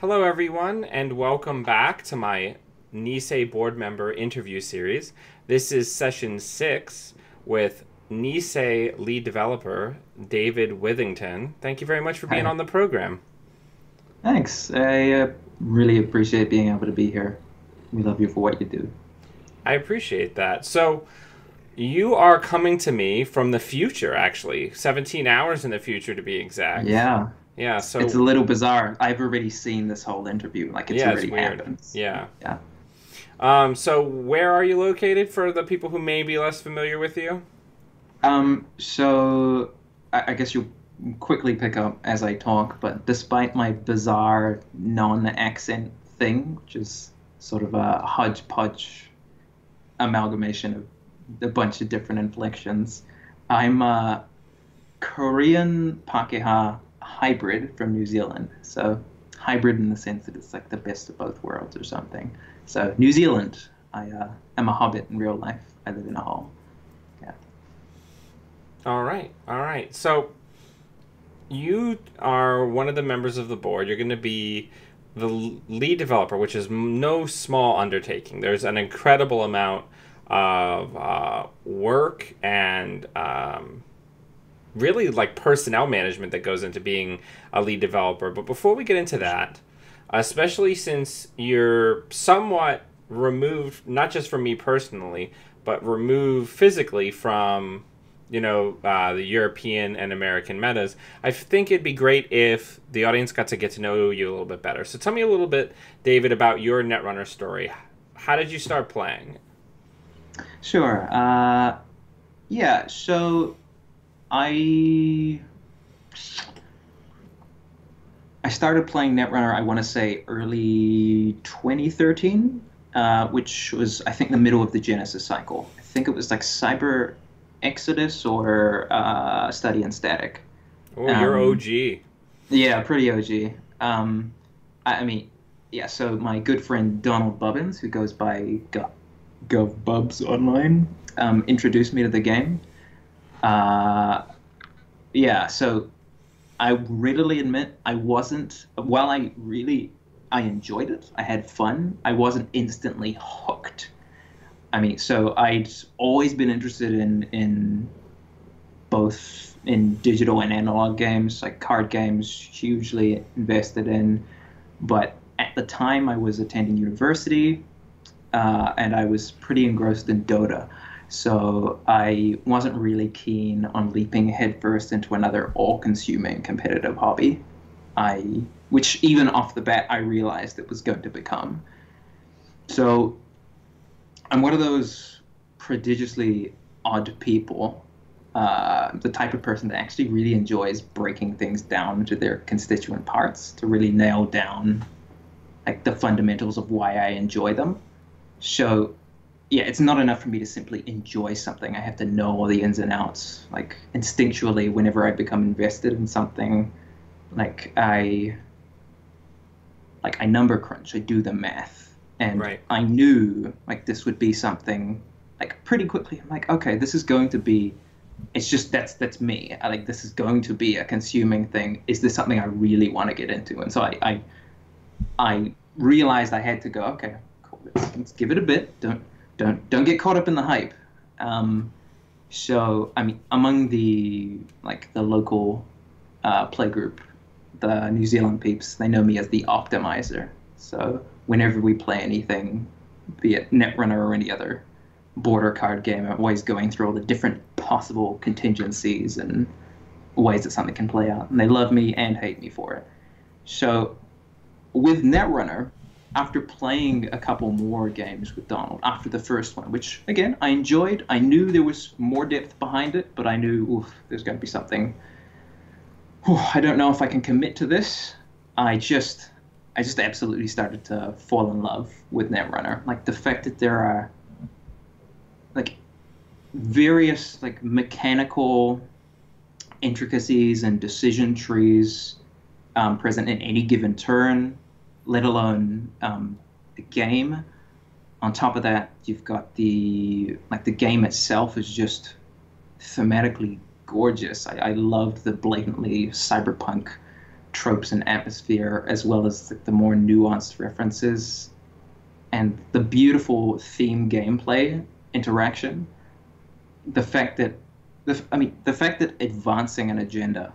Hello, everyone, and welcome back to my NISEI board member interview series. This is session 6 with NISEI lead developer David Withington. Thank you very much for being Hi. on the program. Thanks. I really appreciate being able to be here. We love you for what you do. I appreciate that. So, you are coming to me from the future, actually, 17 hours in the future to be exact. Yeah, Yeah, it's a so, little bizarre. I've already seen this whole interview, like it's yeah, it's already weird. happened. Yeah. Yeah. So where are you located for the people who may be less familiar with you? So I guess you'll quickly pick up as I talk, but despite my bizarre non-accent thing, which is sort of a hodgepodge amalgamation of a bunch of different inflections, I'm a Korean Pakeha hybrid from New Zealand. So hybrid in the sense that it's like the best of both worlds or something. So New Zealand, I am a hobbit in real life. I live in a hole. Yeah. All right, all right. So you are one of the members of the board. You're going to be the lead developer, which is no small undertaking. There's an incredible amount of work and really like personnel management that goes into being a lead developer. But before we get into that, especially since you're somewhat removed, not just from me personally, but removed physically from, the European and American metas, I think it'd be great if the audience got to get to know you a little bit better. So tell me a little bit, David, about your Netrunner story. How did you start playing? Sure. Yeah. So I I started playing Netrunner, I want to say early 2013, which was, I think, the middle of the Genesis cycle. I think it was like Cyber Exodus or Study and Static. Oh, you're Um, OG. yeah, pretty OG. I mean, yeah, so my good friend Donald Bubbins, who goes by GovBubs online, introduced me to the game. Uh, yeah, so I readily admit I wasn't, while I enjoyed it, I had fun, I wasn't instantly hooked. I mean, so I'd always been interested in both in digital and analog games, like card games, hugely invested in. But at the time, I was attending university, and I was pretty engrossed in Dota. So I wasn't really keen on leaping headfirst into another all-consuming competitive hobby. Which even off the bat, I realized it was going to become. So I'm one of those prodigiously odd people, the type of person that actually really enjoys breaking things down into their constituent parts to really nail down like the fundamentals of why I enjoy them. So yeah, it's not enough for me to simply enjoy something. I have to know all the ins and outs. Like instinctually, whenever I become invested in something, like I number crunch, I do the math. And Right. I knew like this would be something like pretty quickly. I'm like, okay, this is going to be it's just that's me. Like this is going to be a consuming thing. Is this something I really want to get into? And so I realized I had to go, okay, cool, let's give it a bit. Don't get caught up in the hype. So I mean, among the local play group, the New Zealand peeps, they know me as the optimizer. So whenever we play anything, be it Netrunner or any other border card game, I'm always going through all the different possible contingencies and ways that something can play out. And they love me and hate me for it. So with Netrunner, after playing a couple more games with Donald after the first one, which again I enjoyed, I knew there was more depth behind it, but I knew, oof, there's going to be something. I don't know if I can commit to this. I just, I just absolutely started to fall in love with Netrunner. Like the fact that there are like various like mechanical intricacies and decision trees present in any given turn, let alone the game. On top of that, you've got the game itself is just thematically gorgeous. I loved the blatantly cyberpunk tropes and atmosphere, as well as the more nuanced references and the beautiful theme gameplay interaction. The fact that the fact that advancing an agenda,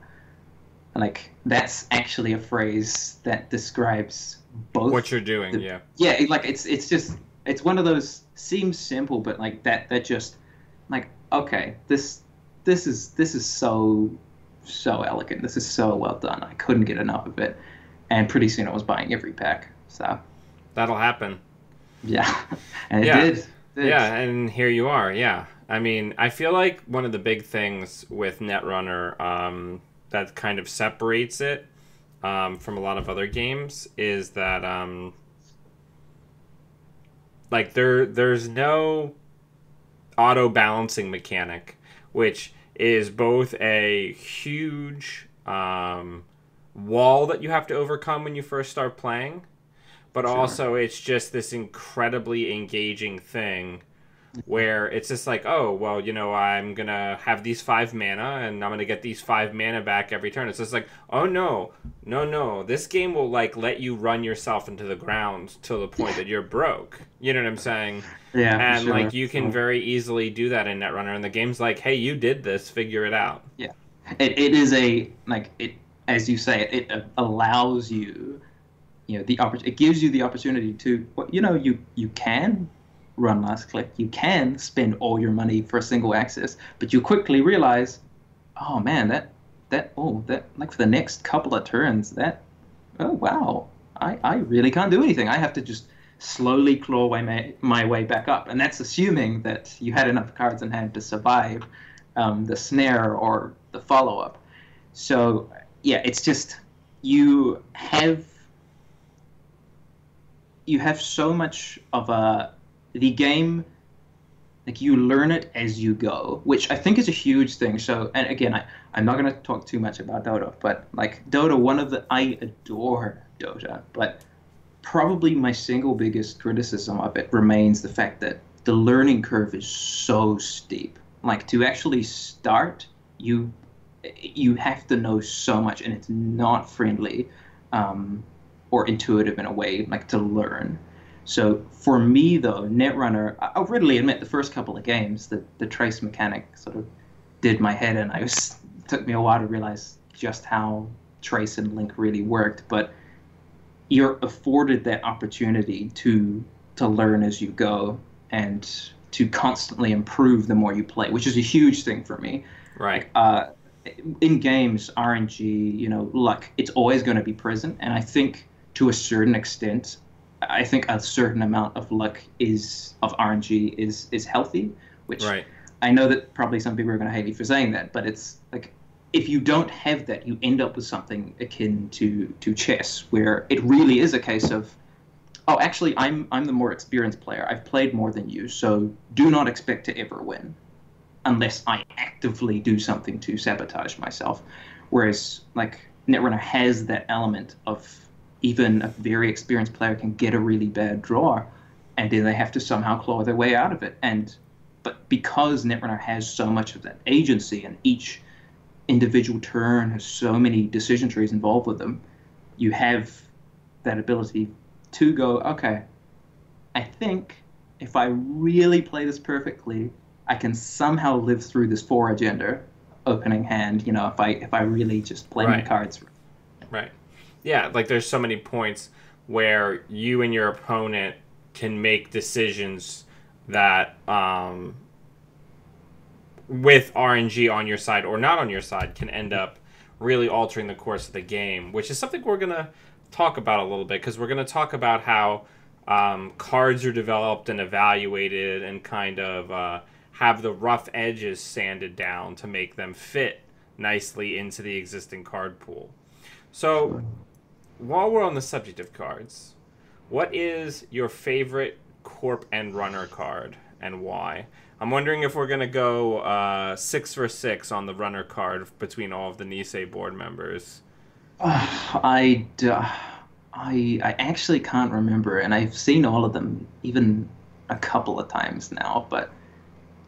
like that's actually a phrase that describes both What you're doing, yeah. Yeah, like it's just it's one of those seems simple, but like that just like okay, this is so elegant. This is so well done. I couldn't get enough of it, and pretty soon I was buying every pack. So That'll happen. yeah, and Yeah. it did. Yeah, and here you are. Yeah. I mean, I feel like one of the big things with Netrunner that kind of separates it from a lot of other games is that like there's no auto balancing mechanic, which is both a huge wall that you have to overcome when you first start playing, but Sure. also it's just this incredibly engaging thing where it's just like, oh, well, you know, I'm going to have these 5 mana and I'm going to get these 5 mana back every turn. It's just like, oh, no, no, no. This game will, like, let you run yourself into the ground till the point that you're broke. You know what I'm saying? Yeah, for And, sure. like, you can very easily do that in Netrunner. And the game's like, hey, you did this. Figure it out. Yeah, it is a like it as you say it allows you, you know, it gives you the opportunity to, you know, you can run last click, you can spend all your money for a single access, but you quickly realize, oh man, that like for the next couple of turns, oh wow, I really can't do anything. I have to just slowly claw my way back up, and that's assuming that you had enough cards in hand to survive the snare or the follow-up. So yeah, it's just you have so much of the game, like you learn it as you go, which I think is a huge thing. So, and again, I'm not going to talk too much about Dota, but like Dota, I adore Dota, but probably my single biggest criticism of it remains the fact that the learning curve is so steep. Like to actually start, you have to know so much, and it's not friendly or intuitive in a way, like to learn. So for me, though, Netrunner, I'll readily admit the first couple of games, the trace mechanic sort of did my head in. Took me a while to realize just how trace and link really worked, but you're afforded that opportunity to learn as you go and to constantly improve the more you play, which is a huge thing for me. Right. In games, RNG, you know, luck, it's always going to be present, and I think to a certain extent, I think a certain amount of luck of RNG is healthy, which Right. I know that probably some people are going to hate me for saying that, but it's like if you don't have that, you end up with something akin to chess, where it really is a case of, oh, actually, I'm the more experienced player. I've played more than you, so do not expect to ever win, unless I actively do something to sabotage myself. Whereas, like, Netrunner has that element of even a very experienced player can get a really bad draw, and then they have to somehow claw their way out of it. But because Netrunner has so much of that agency, and each individual turn has so many decision trees involved with them, you have that ability to go, okay, I think if I really play this perfectly, I can somehow live through this 4 agenda opening hand, you know, if I really just play my Right. cards. Right. Yeah, like there's so many points where you and your opponent can make decisions that with RNG on your side or not on your side can end up really altering the course of the game, which is something we're going to talk about a little bit, because we're going to talk about how cards are developed and evaluated and kind of have the rough edges sanded down to make them fit nicely into the existing card pool. So, while we're on the subject of cards, what is your favorite Corp and Runner card, and why? I'm wondering if we're going to go 6 for 6 on the Runner card between all of the Nisei board members. I actually can't remember, and I've seen all of them even a couple of times now, but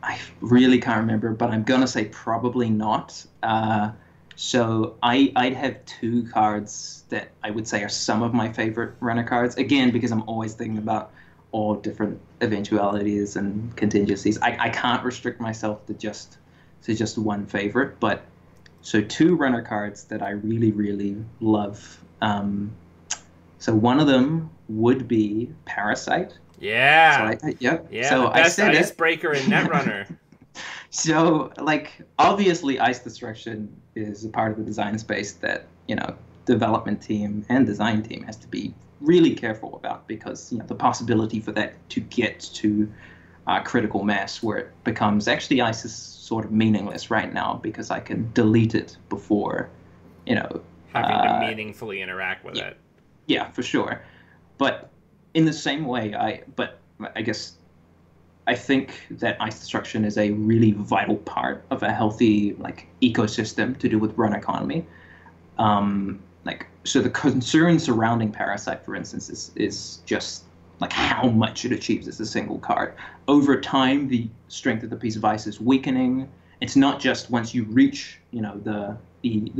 I really can't remember. But I'm gonna say probably not. So I'd have two cards that I would say are some of my favorite runner cards. Again, because I'm always thinking about all different eventualities and contingencies. I can't restrict myself to just one favorite, but so two runner cards that I really, really love. So one of them would be Parasite. So Yeah. yep. Yeah, the So I best said it. icebreaker in Netrunner. So, like, obviously, ice destruction is a part of the design space that, development team and design team has to be really careful about because, the possibility for that to get to critical mass where it becomes actually ice is sort of meaningless right now because I can delete it before, you know, Having to meaningfully interact with yeah, it. yeah, for sure. But in the same way, I guess I think that ice destruction is a really vital part of a healthy like ecosystem to do with run economy. So the concern surrounding Parasite, for instance, is just like how much it achieves as a single card. Over time, the strength of the piece of ice is weakening. It's not just once you reach, the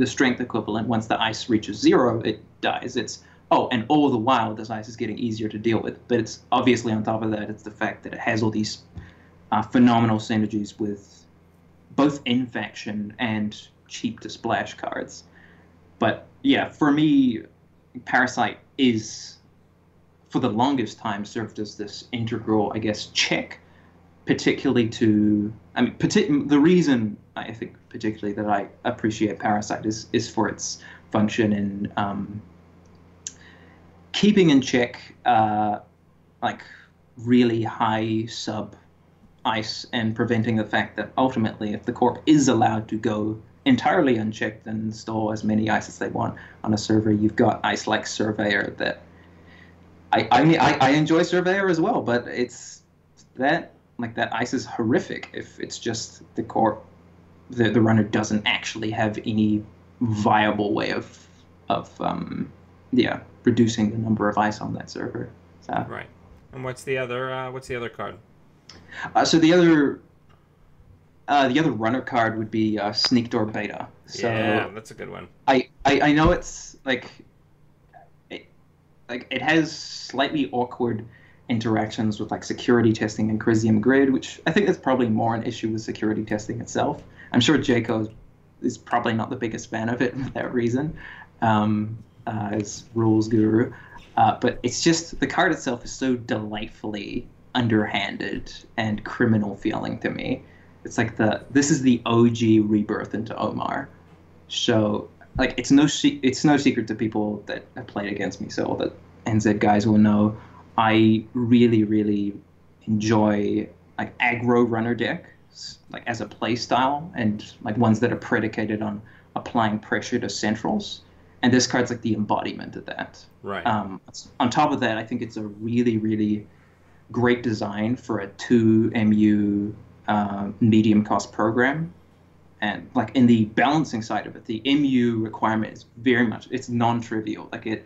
strength equivalent. Once the ice reaches zero, it dies. It's and all the while, this ice is getting easier to deal with. But it's obviously on top of that, it's the fact that it has all these phenomenal synergies with both in-faction and cheap to splash cards. But yeah, for me, Parasite is, for the longest time, served as this integral, I guess, check, particularly to, the reason I think particularly that I appreciate Parasite is for its function in keeping in check like really high sub ice and preventing the fact that ultimately if the corp is allowed to go entirely unchecked and install as many ice as they want on a server, you've got ice like Surveyor that I enjoy Surveyor as well, but it's that that ice is horrific if it's just the corp the runner doesn't actually have any viable way of reducing the number of ice on that server. So Right. And what's the other card? so the other runner card would be Sneak Door Beta. So Yeah, that's a good one. I know it's it has slightly awkward interactions with like security testing and Crisium Grid, which I think is probably more an issue with security testing itself. I'm sure Jaco is probably not the biggest fan of it for that reason, as rules guru. But it's just the card itself is so delightfully underhanded and criminal feeling to me. It's like this is the OG rebirth into Omar. So like it's no secret to people that have played against me, so all the NZ guys will know I really, really enjoy like aggro runner decks, like as a play style, and like ones that are predicated on applying pressure to centrals. And this card's like the embodiment of that. Right. On top of that, I think it's a really, really great design for a 2 MU medium cost program. And like in the balancing side of it, the MU requirement is very much, it's non-trivial. Like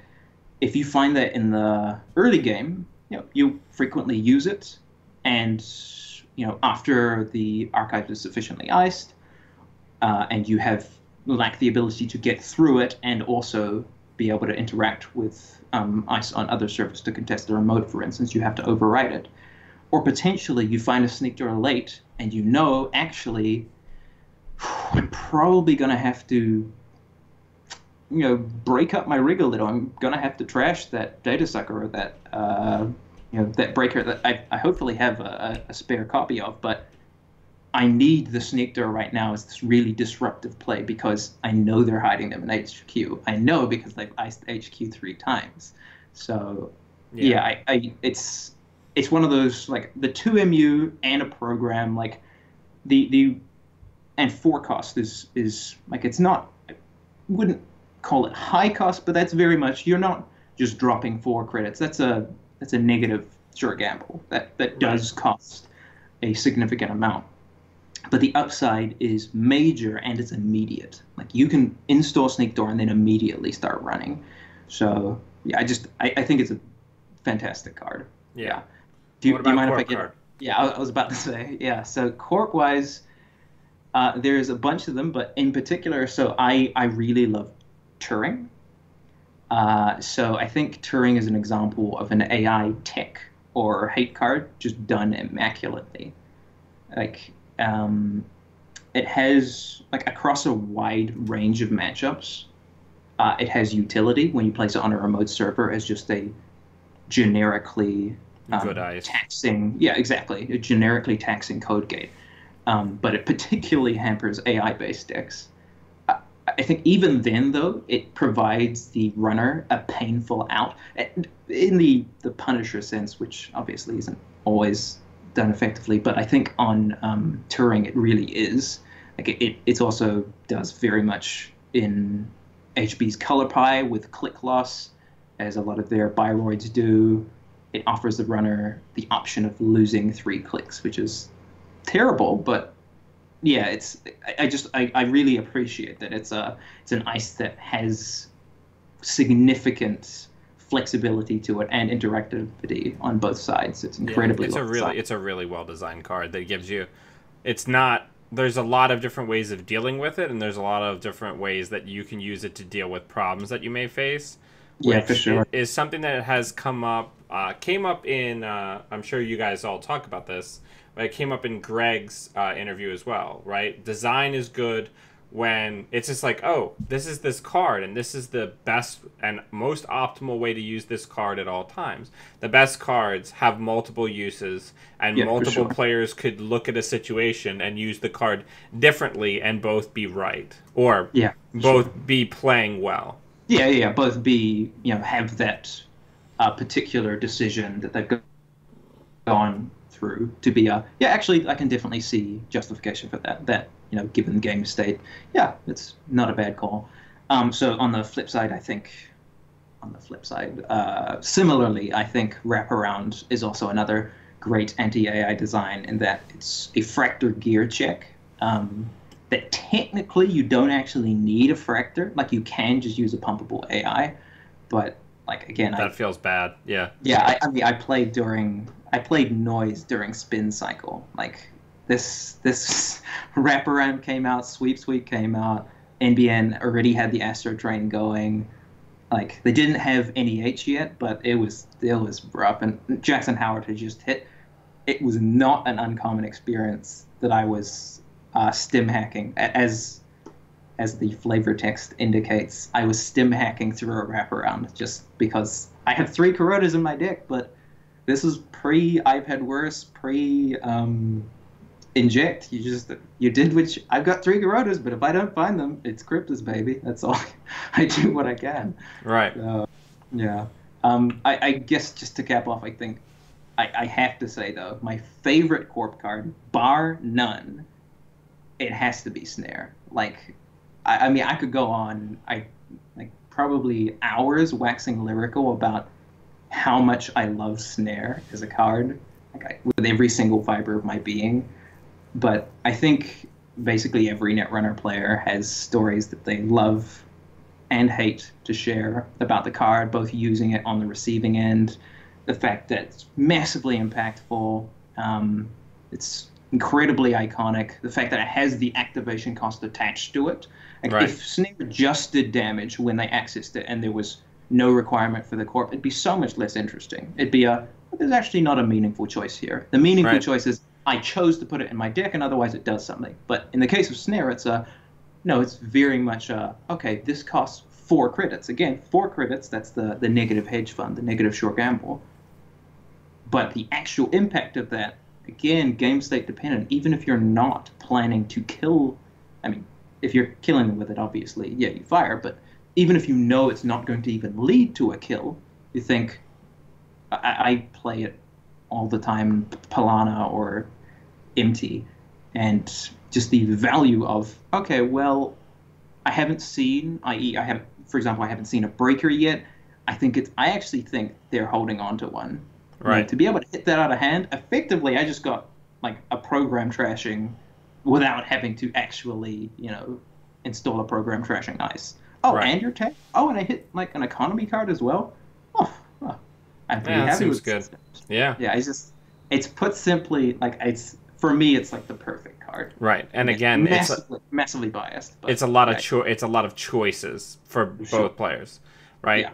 if you find that in the early game, you frequently use it, and after the archive is sufficiently iced, and you have lack the ability to get through it and also be able to interact with ice on other servers to contest the remote, for instance, you have to override it. Or potentially you find a sneak door late and actually, I'm probably going to have to break up my rig a little. I'm going to have to trash that data sucker or that that breaker that I hopefully have a spare copy of, but I need the sneak door right now as this really disruptive play because I know they're hiding them in HQ. I know because they've iced HQ 3 times. So yeah, it's one of those like the 2MU and a program like the and 4 cost is like it's not, I wouldn't call it high cost, but that's very much, you're not just dropping 4 credits. That's a negative sure gamble. That does cost a significant amount. But the upside is major and it's immediate. Like you can install Sneak Door and then immediately start running. So yeah, I think it's a fantastic card. Yeah. Do you mind if I get? Card? Yeah, I was about to say. Yeah. So corp wise, There's a bunch of them, but in particular, so I really love Turing. So I think Turing is an example of an AI tech or hate card just done immaculately. Like, it has like across a wide range of matchups. It has utility when you place it on a remote server as just a generically Good eyes. taxing, yeah, exactly, a generically taxing code gate. But it particularly hampers AI-based decks. I think even then, though, it provides the runner a painful out in the Punisher sense, which obviously isn't always done effectively. But I think on Turing, it really is. Like it also does very much in HB's Color Pie with click loss, as a lot of their Biroids do. It offers the runner the option of losing 3 clicks, which is terrible, but yeah, I really appreciate that it's an ice that has significant flexibility to it and interactivity on both sides. It's incredibly well designed. It's a really well designed card that gives you. It's not. There's a lot of different ways of dealing with it, and there's a lot of different ways that you can use it to deal with problems that you may face. Yeah, for sure. Is something that has come up, came up in. I'm sure you guys all talk about this, but it came up in Greg's interview as well. Right, design is good when it's just like, oh, this is this card, and this is the best and most optimal way to use this card at all times. The best cards have multiple uses, and multiple players could look at a situation and use the card differently and both be right, or both be playing well. Yeah, both be, have that particular decision that they've gone through to be actually, I can definitely see justification for that, given the game state. Yeah, it's not a bad call. So on the flip side, similarly, I think Wraparound is also another great anti-AI design in that it's a Fractor gear check. That technically you don't actually need a Fractor. Like, you can just use a pumpable AI, but like, again, that feels bad. Yeah. Yeah, I mean, I played Noise during Spin Cycle. Like, this Wraparound came out, Sweep came out, NBN already had the Astro Train going. Like, they didn't have NEH yet, but it was rough, and Jackson Howard had just hit. It was not an uncommon experience that I was stim hacking, as the flavor text indicates. I was stim hacking through a Wraparound just because I had 3 Coronas in my deck, but this was pre I've had worse, pre inject. You did which I've got 3 Coronas, but if I don't find them, it's Cryptus, baby. That's all. I do what I can. Right. Yeah. I guess just to cap off, I think I have to say, though, my favorite Corp card, bar none, it has to be Snare. Like, I mean, I could go on, probably hours waxing lyrical about how much I love Snare as a card, with every single fiber of my being. But I think basically every Netrunner player has stories that they love and hate to share about the card, both using it on the receiving end, the fact that it's massively impactful, it's incredibly iconic, the fact that it has the activation cost attached to it. If Snare just did damage when they accessed it and there was no requirement for the Corp, it'd be so much less interesting. It'd be there's actually not a meaningful choice here. The meaningful choice is I chose to put it in my deck, and otherwise it does something. But in the case of Snare, it's it's very much okay, this costs 4 credits. Again, 4 credits, that's the negative hedge fund, the negative short gamble. But the actual impact of that, again, game state dependent, even if you're not planning to kill, I mean, if you're killing them with it, obviously, yeah, you fire, but even if you know it's not going to even lead to a kill, you think, I play it all the time, Palana or empty, and just the value of, okay, well, I haven't seen, for example, I haven't seen a breaker yet. I actually think they're holding on to one. Right. To be able to hit that out of hand, effectively, I just got like a program trashing without having to actually, install a program trashing ice. Oh, and your tech? Oh, and I hit like an economy card as well? Oh, I'm pretty happy with good. systems. Yeah. Yeah, it's put simply, like, for me, it's like the perfect card. Right. And again, Massively biased. But it's a lot of it's a lot of choices for both players, right? Yeah.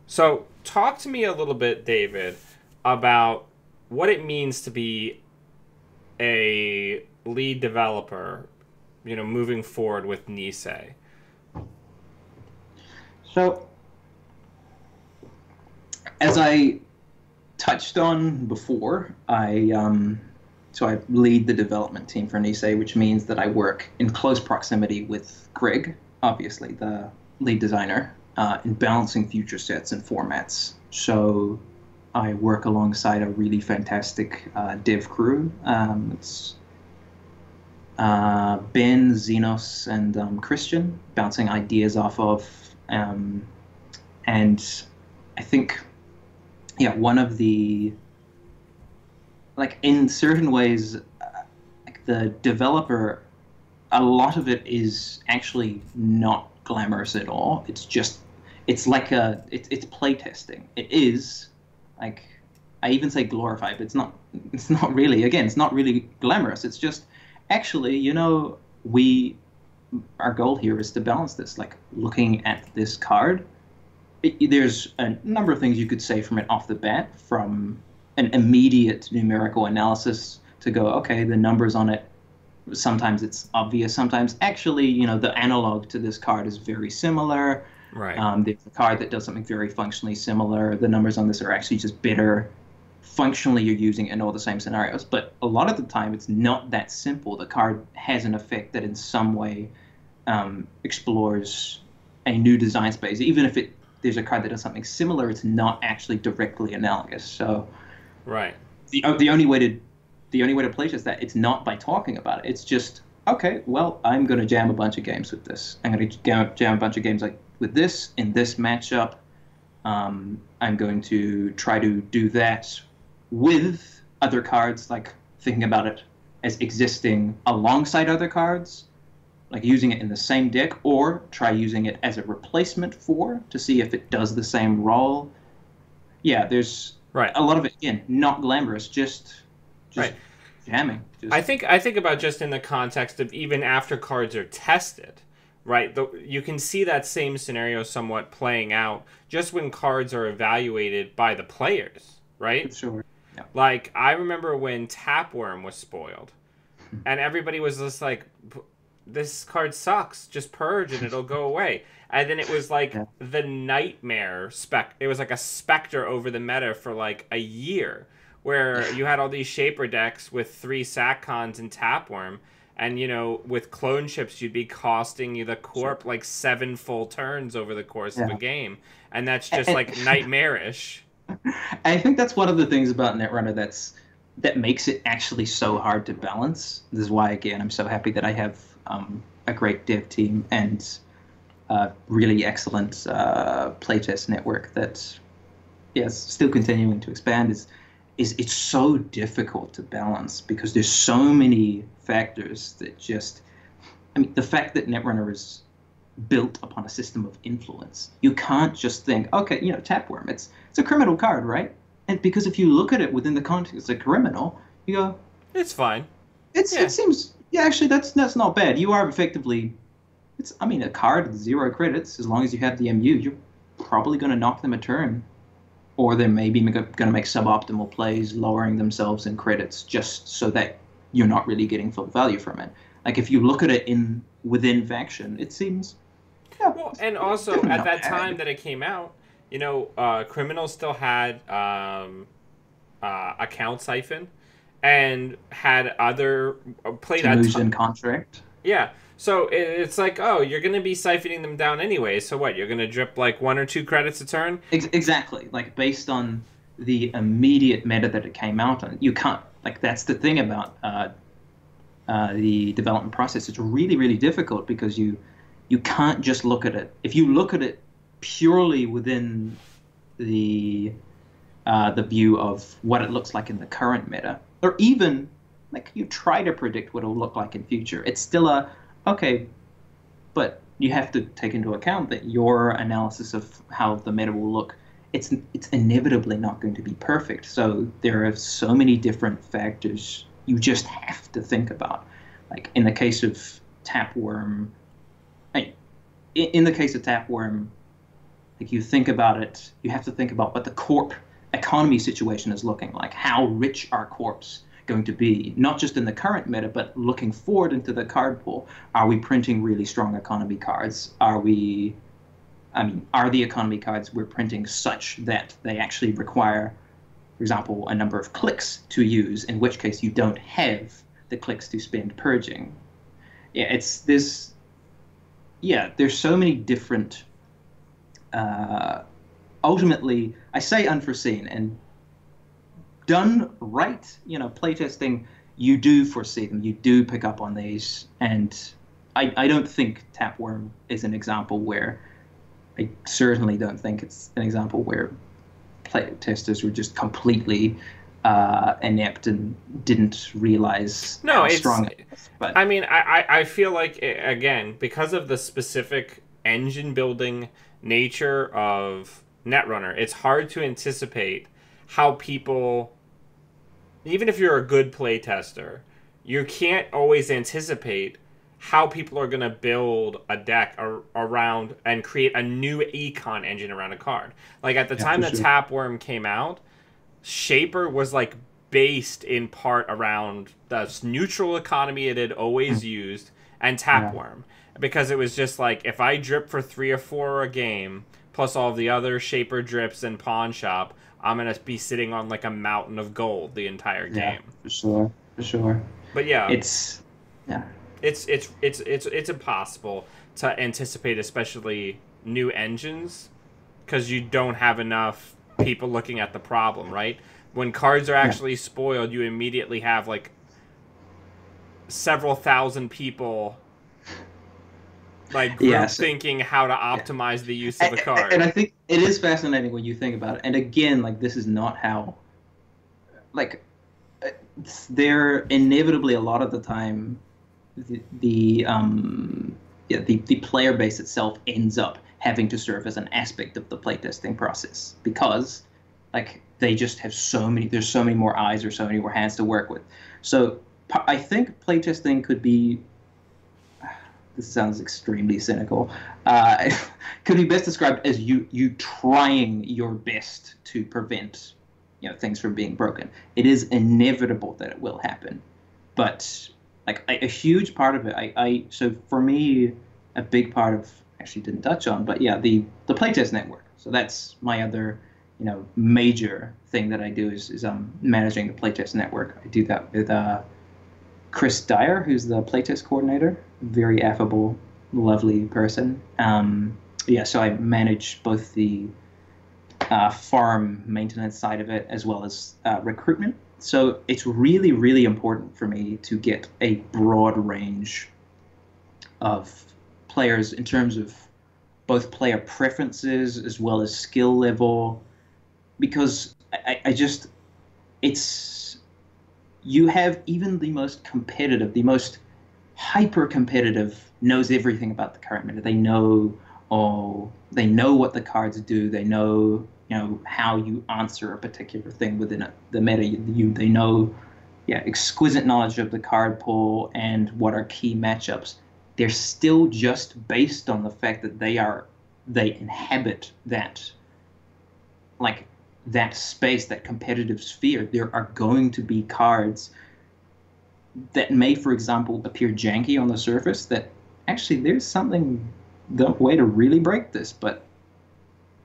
So talk to me a little bit, David, about what it means to be a lead developer, moving forward with NISEI. So, as I touched on before, I lead the development team for NISEI, which means that I work in close proximity with Greg, obviously the lead designer, in balancing feature sets and formats. So I work alongside a really fantastic dev crew. It's Ben, Xenos, and Christian, bouncing ideas off of. And I think, one of the, like, in certain ways, like the developer, a lot of it is actually not glamorous at all. It's like it's playtesting. It is, like, I even say glorified, but it's not really, again, it's not really glamorous. It's just, actually, our goal here is to balance this, like, looking at this card. There's a number of things you could say from it off the bat, from an immediate numerical analysis to go, okay, the numbers on it, sometimes it's obvious, sometimes actually, the analog to this card is very similar. Right. There's a card that does something very functionally similar. The numbers on this are actually just better. Functionally, you're using it in all the same scenarios, but a lot of the time it's not that simple. The card has an effect that in some way explores a new design space. Even if there's a card that does something similar, it's not actually directly analogous. So, right. The only way to playtest that, it's not by talking about it. It's just, okay, well, I'm going to jam a bunch of games with this. I'm going to jam a bunch of games like with this in this matchup. I'm going to try to do that with other cards, like thinking about it as existing alongside other cards, like using it in the same deck, or try using it as a replacement to see if it does the same role. Yeah, there's a lot of it, again, not glamorous, just right. Jamming. I think about just in the context of even after cards are tested, right? You can see that same scenario somewhat playing out just when cards are evaluated by the players, right? Sure. Yeah. Like, I remember when Tapworm was spoiled, and everybody was just like, this card sucks, just purge and it'll go away. And then it was like the nightmare it was like a specter over the meta for like a year, where you had all these Shaper decks with 3 Satcons and Tapworm, and, with clone ships, you'd be costing you the corp like 7 full turns over the course of a game. And that's just like nightmarish. I think that's one of the things about Netrunner that makes it actually so hard to balance. This is why, again, I'm so happy that I have a great dev team and a really excellent playtest network that is still continuing to expand. Is it's so difficult to balance because there's so many factors that just, the fact that Netrunner is built upon a system of influence. You can't just think, okay, Tapworm, it's a criminal card, right? And because if you look at it within the context of criminal, you go, it's fine. It seems, actually, that's not bad. You are effectively, a card with 0 credits, as long as you have the MU, you're probably going to knock them a turn. Or they're maybe going to make suboptimal plays, lowering themselves in credits just so that you're not really getting full value from it. Like, if you look at it within faction, it seems... well, and also, at that time that it came out, Criminal still had Account Siphon and had other... played Delusion Contract. Yeah. So it's like, oh, you're going to be siphoning them down anyway. So what? You're going to drip like 1 or 2 credits a turn? Exactly. Like, based on the immediate meta that it came out on, you can't, like, that's the thing about the development process. It's really, really difficult because you can't just look at it. If you look at it purely within the view of what it looks like in the current meta, or even like you try to predict what it'll look like in future, it's still okay, but you have to take into account that your analysis of how the meta will look, it's inevitably not going to be perfect. So there are so many different factors you just have to think about. Like in the case of Tapworm, in the case of Tapworm, like you think about it, you have to think about what the corp economy situation is looking like. How rich are corps going to be, not just in the current meta, but looking forward into the card pool? Are we printing really strong economy cards? Are the economy cards we're printing such that they actually require, for example, a number of clicks to use, in which case you don't have the clicks to spend purging? There's so many different, ultimately, I say unforeseen, and done right, playtesting, you do foresee them, you do pick up on these, and I don't think Tapworm is an example where, I certainly don't think it's an example where playtesters were just completely inept and didn't realize how strong it is. But I mean, I feel like, again, because of the specific engine building nature of Netrunner, it's hard to anticipate how people, even if you're a good playtester, you can't always anticipate how people are going to build a deck around and create a new econ engine around a card. Like at the time that Tapworm came out, Shaper was like based in part around the neutral economy it had always used and Tapworm. Because it was just like, if I drip for 3 or 4 a game, plus all the other Shaper drips and Pawn Shop, I'm going to be sitting on like a mountain of gold the entire game. For sure. But yeah. It's impossible to anticipate, especially new engines, because you don't have enough people looking at the problem, right? When cards are actually spoiled, you immediately have like several thousand people like group thinking how to optimize the use of a card. And I think it is fascinating when you think about it. And again, like this is not how, like, they're inevitably a lot of the time the player base itself ends up having to serve as an aspect of the playtesting process, because like they just have there's so many more eyes or so many more hands to work with. So I think playtesting could be, this sounds extremely cynical, could be best described as you trying your best to prevent things from being broken. It is inevitable that it will happen, but like a huge part of it, so for me, a big part of, actually didn't touch on, but yeah, the playtest network. So that's my other major thing that I do is managing the playtest network. I do that with Chris Dyer, who's the playtest coordinator, very affable, lovely person. So I manage both the farm maintenance side of it as well as recruitment. So it's really, really important for me to get a broad range of players in terms of both player preferences as well as skill level, because you have even the most competitive, the most hyper competitive knows everything about the current meta. They know what the cards do. They know how you answer a particular thing within the meta. They know exquisite knowledge of the card pool and what are key matchups. They're still just based on the fact that they inhabit that space, that competitive sphere. There are going to be cards that may, for example, appear janky on the surface, that actually there's the way to really break this, but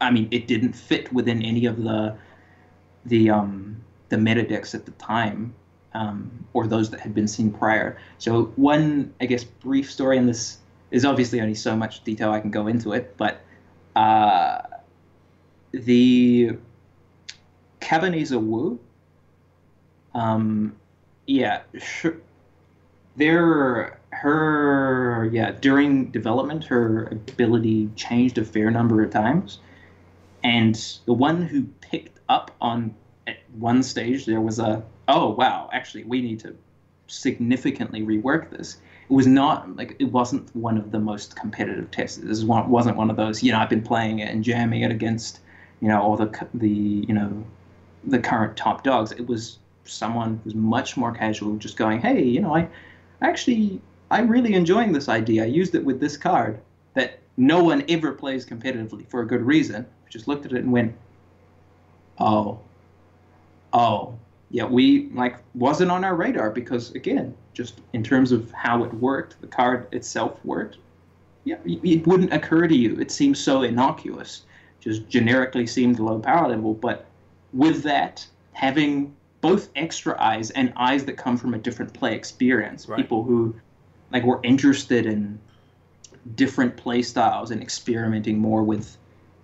I mean, it didn't fit within any of the meta decks at the time, or those that had been seen prior. So one, I guess, brief story, and this is obviously only so much detail I can go into it, but the Cabernet Wu, during development, her ability changed a fair number of times. And the one who picked up on, at one stage, there was actually, we need to significantly rework this. It wasn't one of the most competitive tests. This wasn't one of those, I've been playing it and jamming it against, all the current top dogs. It was someone who's much more casual, just going, hey, I'm really enjoying this idea. I used it with this card that no one ever plays competitively for a good reason. I just looked at it and went, oh, yeah, we wasn't on our radar because, again, just in terms of how it worked, the card itself worked. Yeah, it wouldn't occur to you. It seems so innocuous, just generically seemed low power level. But with that, having both extra eyes and eyes that come from a different play experience, right. People who were interested in different play styles and experimenting more with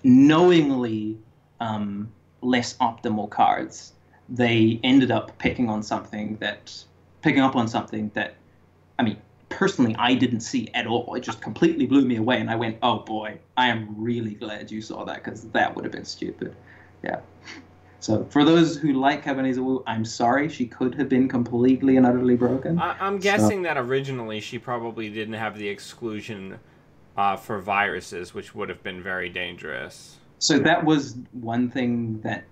knowingly less optimal cards, they ended up picking up on something that, I mean, personally, I didn't see at all. It just completely blew me away, and I went, oh boy, I am really glad you saw that, because that would have been stupid. Yeah. So for those who like Cabernet Sauvignon, I'm sorry, she could have been completely and utterly broken. I'm guessing that originally she probably didn't have the exclusion for viruses, which would have been very dangerous. So that was one thing that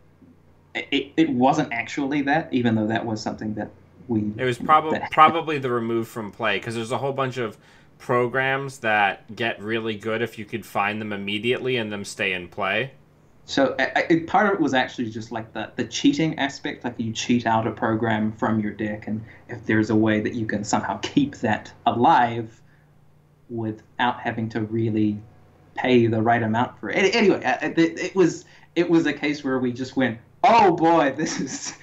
it wasn't actually that, even though that was something that it was probably the remove from play, because there's a whole bunch of programs that get really good if you could find them immediately and them stay in play. So part of it was actually just like the cheating aspect, like you cheat out a program from your deck, and if there's a way that you can somehow keep that alive without having to really pay the right amount for it. Anyway, it was a case where we just went, oh boy, this is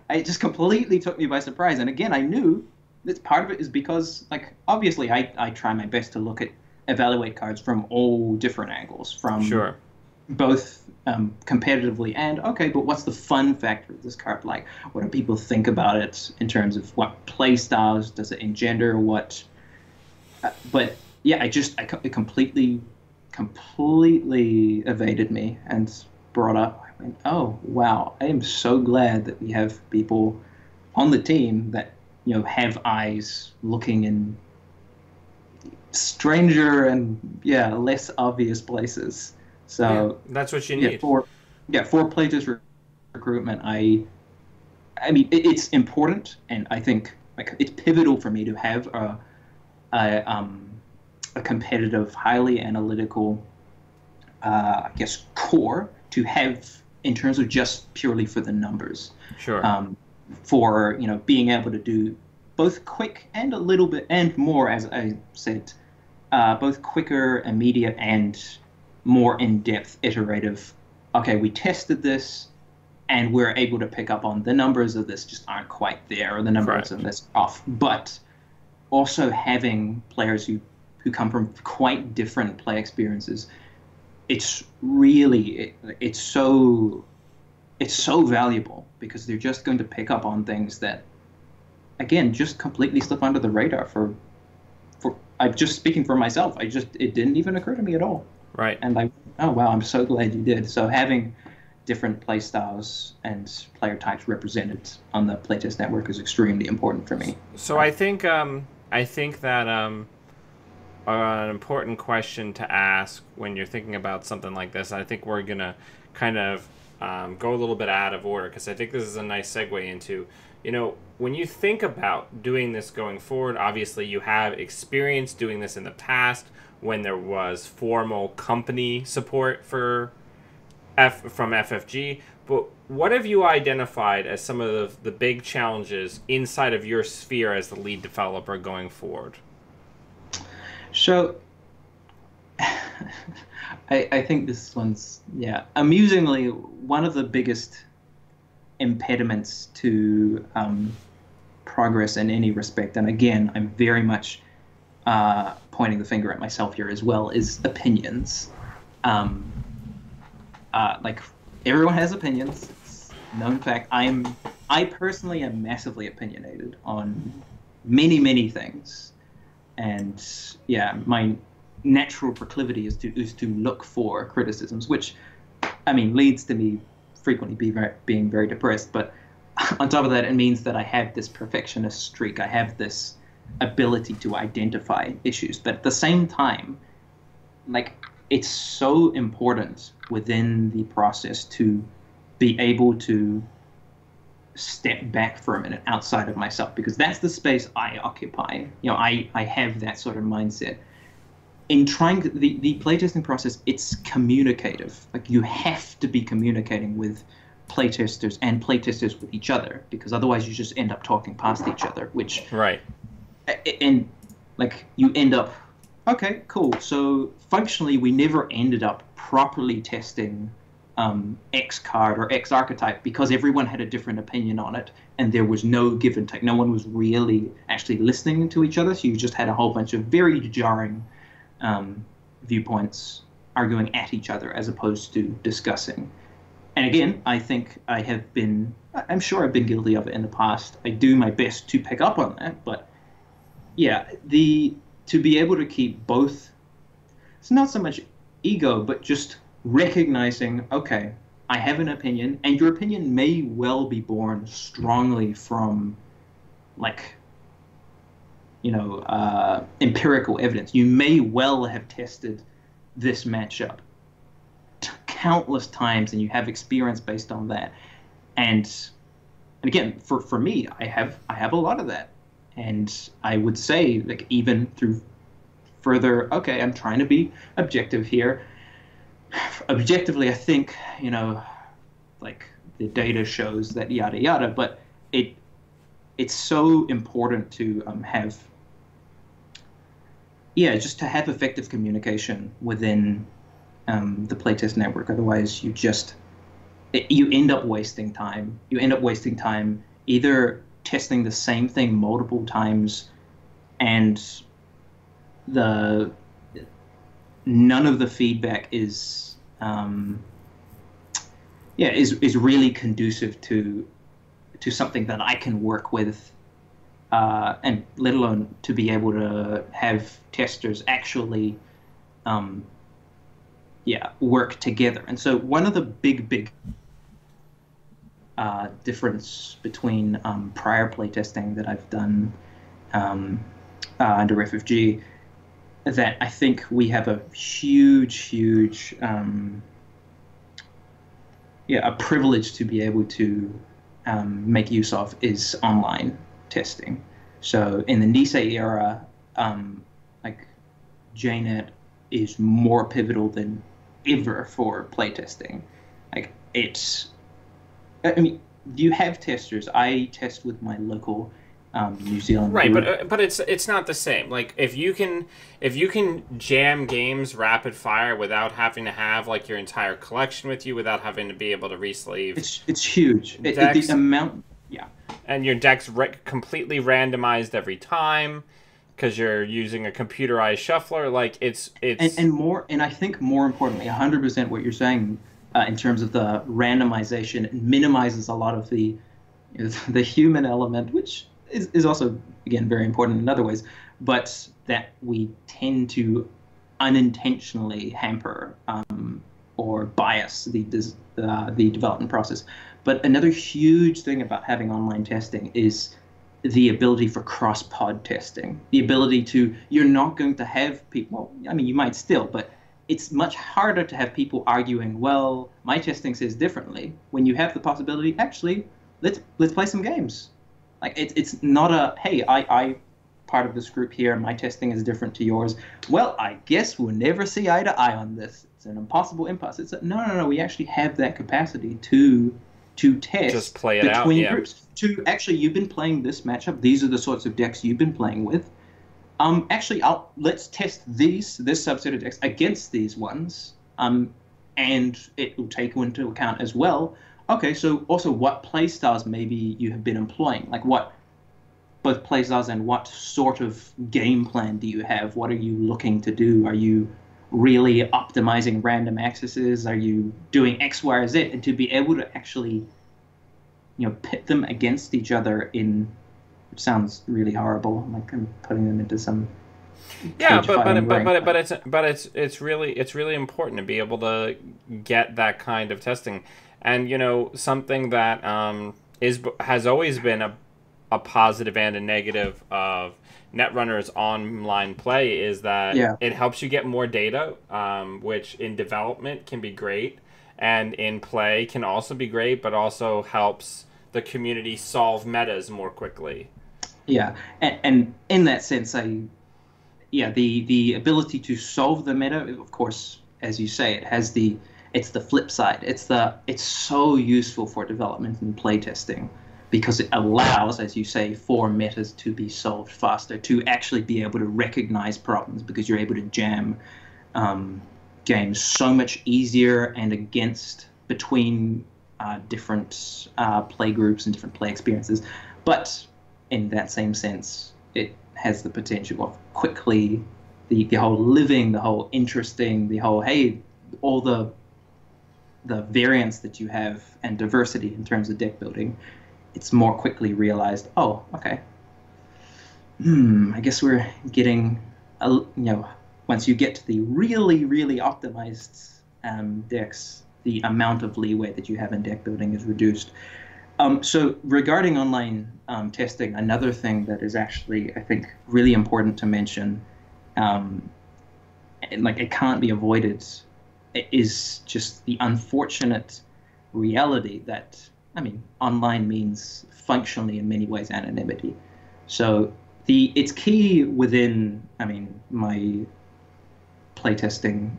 it just completely took me by surprise. And again, I knew that part of it is because, obviously I try my best to evaluate cards from all different angles, from sure. Both competitively and, okay, but what's the fun factor of this card like? What do people think about it in terms of what play styles does it engender? But yeah, it completely evaded me and brought up. I went, oh wow, I am so glad that we have people on the team that have eyes looking in stranger and less obvious places. So that's what you need. For playtest recruitment, I mean, it's important, and I think it's pivotal for me to have a competitive, highly analytical, core to have in terms of just purely for the numbers. Sure. For being able to do both quick and a little bit and more, as I said, both quicker, immediate, and more in-depth, iterative. Okay, we tested this, and we're able to pick up on the numbers of this just aren't quite there, or the numbers of this off. But also having players who come from quite different play experiences, it's so valuable, because they're just going to pick up on things that, again, just completely slip under the radar. I'm just speaking for myself. It didn't even occur to me at all. Right. And oh wow, I'm so glad you did. So having different play styles and player types represented on the Playtest Network is extremely important for me. So I think that an important question to ask when you're thinking about something like this, I think we're gonna kind of go a little bit out of order, because I think this is a nice segue into, when you think about doing this going forward, obviously you have experience doing this in the past when there was formal company support from FFG, but what have you identified as some of the big challenges inside of your sphere as the lead developer going forward? So, I think this one's, amusingly, one of the biggest impediments to progress in any respect, and again, I'm very much pointing the finger at myself here as well, is opinions. Everyone has opinions. It's known fact. I personally am massively opinionated on many things, and my natural proclivity is to look for criticisms, which, I mean, leads to me frequently being very depressed. But on top of that, it means that I have this perfectionist streak. I have this ability to identify issues, but at the same time, it's so important within the process to be able to step back for a minute outside of myself, because that's the space I occupy. I have that sort of mindset. In trying the playtesting process, it's communicative. Like, you have to be communicating with playtesters and playtesters with each other, because otherwise you just end up talking past each other, which Right. and like you end up, okay, cool. So functionally, we never ended up properly testing X card or X archetype, because everyone had a different opinion on it, and there was no give and take. No one was really actually listening to each other. So you just had a whole bunch of very jarring viewpoints arguing at each other as opposed to discussing. And again, I think I'm sure I've been guilty of it in the past. I do my best to pick up on that, but yeah, to be able to keep both, it's not so much ego, but just recognizing, okay, I have an opinion, and your opinion may well be born strongly from, like, empirical evidence. You may well have tested this matchup countless times, and you have experience based on that. And again, for me, I have a lot of that. And I would say, like, even through further, okay, I'm trying to be objective here. Objectively, I think, like, the data shows that yada yada, but it's so important to just to have effective communication within the playtest network. Otherwise, you end up wasting time. You end up wasting time either testing the same thing multiple times, and none of the feedback is really conducive to something that I can work with, and let alone to be able to have testers actually work together. And so one of the big difference between prior playtesting that I've done under FFG, that I think we have a huge a privilege to be able to make use of, is online testing. So in the NISEI era, like, JNet is more pivotal than ever for playtesting. Like, you have testers. I test with my local New Zealand Right, group. but it's not the same. Like, if you can jam games rapid fire without having to have, like, your entire collection with you, without having to be able to resleeve, It's huge. The amount, yeah. And your deck's completely randomized every time because you're using a computerized shuffler. Like, it's and I think more importantly, 100% what you're saying in terms of the randomization minimizes a lot of the human element, which is also, again, very important in other ways, but that we tend to unintentionally hamper or bias the development process. But another huge thing about having online testing is the ability for cross-pod testing. The ability to, you're not going to have people, you might still, but it's much harder to have people arguing, well, my testing says differently, when you have the possibility, actually, let's play some games. Like, it's not a, hey, I part of this group here, my testing is different to yours. Well, I guess we'll never see eye to eye on this. It's an impossible impasse. It's no. We actually have that capacity to test just play it between out, groups. To actually, you've been playing this matchup. These are the sorts of decks you've been playing with. Actually, let's test this subset of decks against these ones. And it will take into account as well. Okay, so also what playstyles maybe you have been employing, like what both playstyles and what sort of game plan do you have? What are you looking to do? Are you really optimizing random accesses? Are you doing X, Y, or Z? And to be able to actually, pit them against each other which sounds really horrible. Like, I'm putting them into some. Yeah, but it's really important to be able to get that kind of testing. And something that has always been a positive and a negative of Netrunner's online play is that it helps you get more data, which in development can be great, and in play can also be great, but also helps the community solve metas more quickly. Yeah, and in that sense, the ability to solve the meta, of course, as you say, it's the flip side. It's so useful for development and playtesting because it allows, as you say, for metas to be solved faster, to actually be able to recognize problems because you're able to jam games so much easier and against between different play groups and different play experiences. But in that same sense, it has the potential of quickly the whole living, the whole interesting, the whole, hey, all the variance that you have and diversity in terms of deck building, it's more quickly realized, oh, okay, I guess we're getting, once you get to the really, really optimized decks, the amount of leeway that you have in deck building is reduced. So regarding online testing, another thing that is actually, I think, really important to mention, and like it can't be avoided, is just the unfortunate reality that, I mean, online means functionally in many ways anonymity. So it's key within, I mean, my playtesting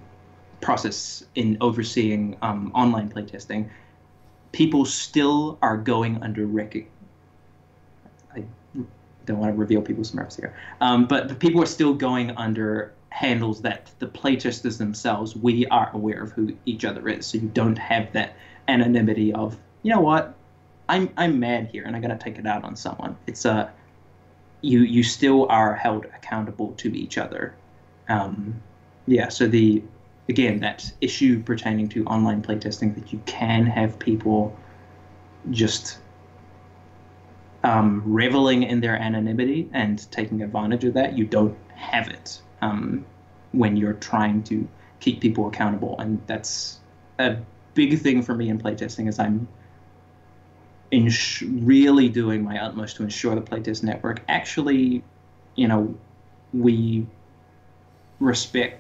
process in overseeing online playtesting. People still are going under I don't want to reveal people's smurfs here, but people are still going under handles that the playtesters themselves, we are aware of who each other is, so you don't have that anonymity of, you know what, I'm mad here and I'm gonna take it out on someone. It's you still are held accountable to each other. So again, that issue pertaining to online playtesting, that you can have people just reveling in their anonymity and taking advantage of that. You don't have it when you're trying to keep people accountable, and that's a big thing for me in playtesting. Is I'm really doing my utmost to ensure the playtest network actually, we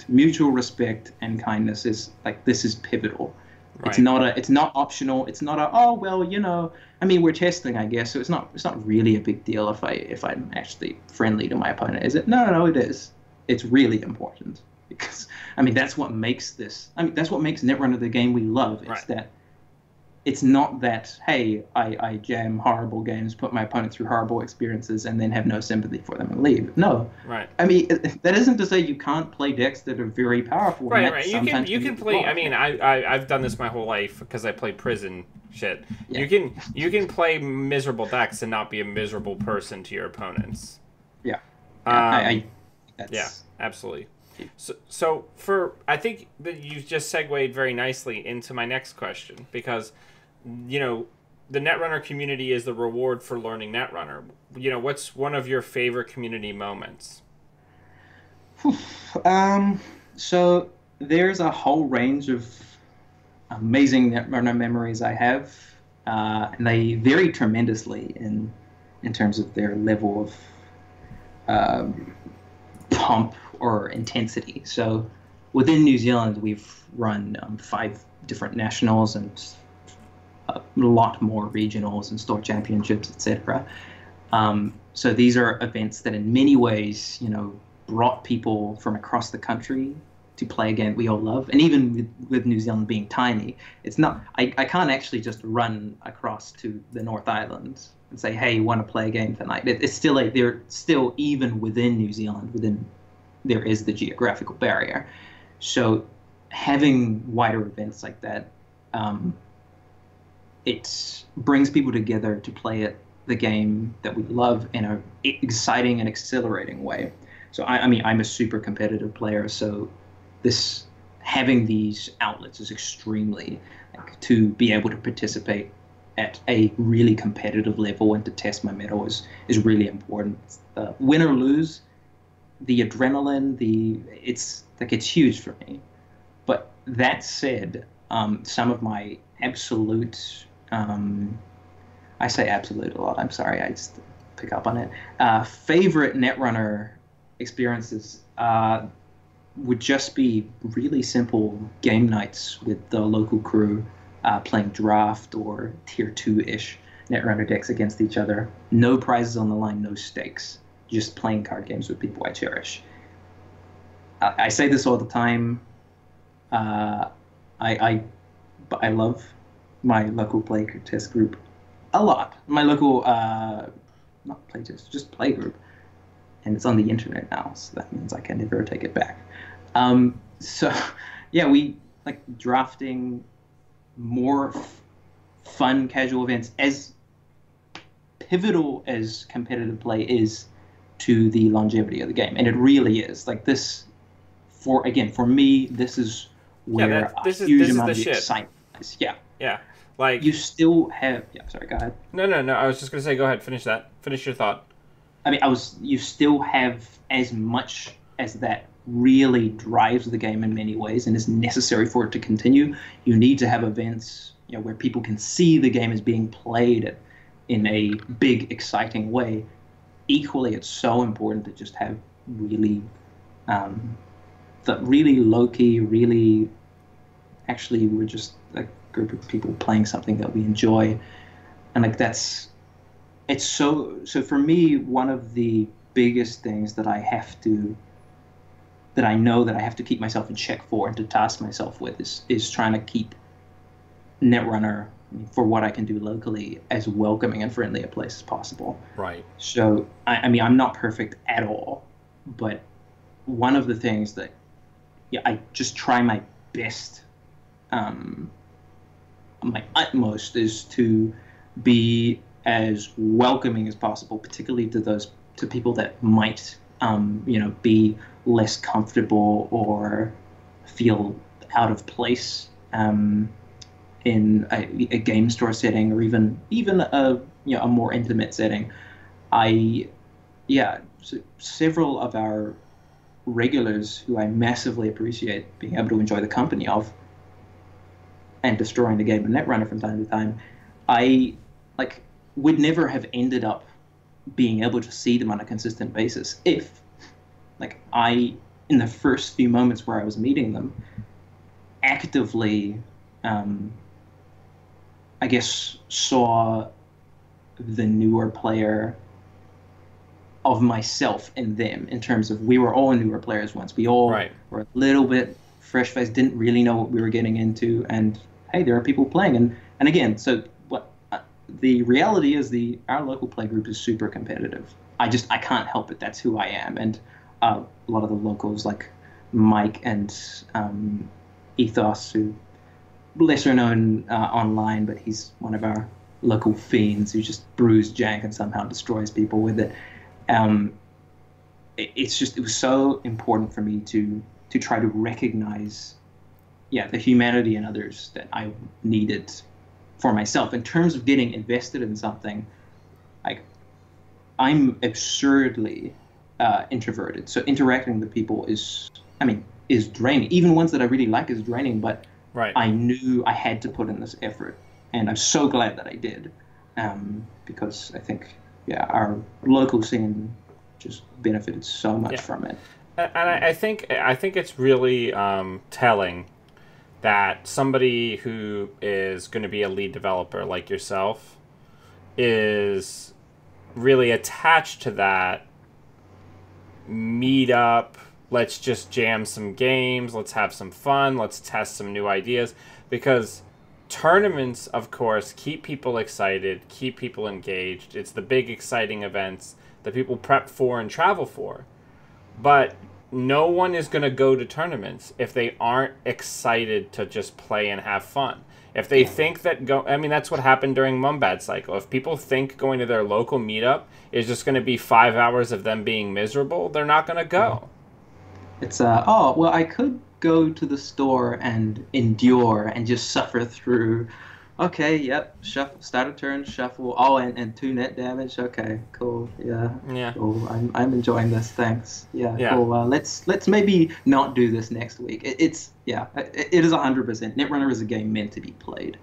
mutual respect and kindness is like, this is pivotal. Right. It's not optional. It's not I mean, we're testing, I guess, so it's not really a big deal if I'm actually friendly to my opponent, is it? No, it is. It's really important because, I mean, that's what makes Netrunner the game we love. It's right. That it's not that, hey, I jam horrible games, put my opponent through horrible experiences, and then have no sympathy for them and leave. No. Right. I mean, that isn't to say you can't play decks that are very powerful. Right. You can play. I mean, I've done this my whole life because I play prison shit. Yeah. You can play miserable decks and not be a miserable person to your opponents. Yeah. Yeah, absolutely. So I think that you've just segued very nicely into my next question, because, the Netrunner community is the reward for learning Netrunner. What's one of your favorite community moments? So there's a whole range of amazing Netrunner memories I have, and they vary tremendously in terms of their level of pomp or intensity. So within New Zealand, we've run 5 different nationals and a lot more regionals and store championships, etc. So these are events that in many ways, brought people from across the country to play a game we all love. And even with New Zealand being tiny, it's not, I can't actually just run across to the North Island and say, hey, you want to play a game tonight? It's still they're still, even within New Zealand, there is the geographical barrier. So having wider events like that, it brings people together to play the game that we love in an exciting and exhilarating way. So I mean, I'm a super competitive player, so having these outlets is extremely, to be able to participate at a really competitive level and to test my mettle is really important. Win or lose, the adrenaline, it's huge for me. But that said, some of my absolute, I say absolute a lot, I'm sorry, I just pick up on it, favorite Netrunner experiences would just be really simple game nights with the local crew, playing draft or tier 2-ish. Netrunner decks against each other. No prizes on the line, no stakes. Just playing card games with people I cherish. I say this all the time. Uh, I love my local play test group a lot. My local, not play test, just play group. And it's on the internet now, so that means I can never take it back. So, yeah, we like drafting more fun casual events. As pivotal as competitive play is to the longevity of the game, and it really is. Like this, for me, this is where a huge amount of excitement is. Yeah. Yeah. Like you still have. Yeah. Sorry. Go ahead. No. I was just gonna say, go ahead. Finish that. Finish your thought. I mean, you still have as much as that really drives the game in many ways and is necessary for it to continue. You need to have events, where people can see the game is being played in a big, exciting way. Equally, it's so important to just have really, really low-key, really, actually, we're just a group of people playing something that we enjoy. And like it's so for me, one of the biggest things that I know that I have to keep myself in check for and to task myself with is trying to keep Netrunner, for what I can do locally, as welcoming and friendly a place as possible. Right. So, I mean, I'm not perfect at all, but one of the things that I just try my best, my utmost, is to be as welcoming as possible, particularly to people that might, be less comfortable or feel out of place in a game store setting, or even a more intimate setting. Several of our regulars who I massively appreciate being able to enjoy the company of, and destroying the game of Netrunner from time to time, I would never have ended up being able to see them on a consistent basis if, in the first few moments where I was meeting them, actively, saw the newer player of myself in them, in terms of, we were all newer players once. We all were a little bit fresh-faced, didn't really know what we were getting into, and hey, there are people playing. And again, so the reality is our local play group is super competitive. I can't help it. That's who I am. And a lot of the locals, like Mike and Ethos, who lesser known online, but he's one of our local fiends who just brews jank and somehow destroys people with it. It was so important for me to try to recognize, the humanity in others that I needed for myself. In terms of getting invested in something, I'm absurdly introverted, so interacting with people is draining. Even ones that I really like is draining, but I knew I had to put in this effort, and I'm so glad that I did, because I think our local scene just benefited so much from it. And I think it's really telling that somebody who is going to be a lead developer like yourself is really attached to that meet up, let's just jam some games, let's have some fun, let's test some new ideas, because tournaments, of course, keep people excited, keep people engaged. It's the big exciting events that people prep for and travel for. But no one is going to go to tournaments if they aren't excited to just play and have fun. If they think that that's what happened during Mumbad Cycle. If people think going to their local meetup is just going to be 5 hours of them being miserable, they're not going to go. It's I could go to the store and endure and just suffer through. Okay, yep, shuffle, start a turn, shuffle. Oh, and 2 net damage. Okay, cool. Yeah. Cool. I'm enjoying this. Thanks. Yeah. Cool. Let's maybe not do this next week. It is 100%. Netrunner is a game meant to be played,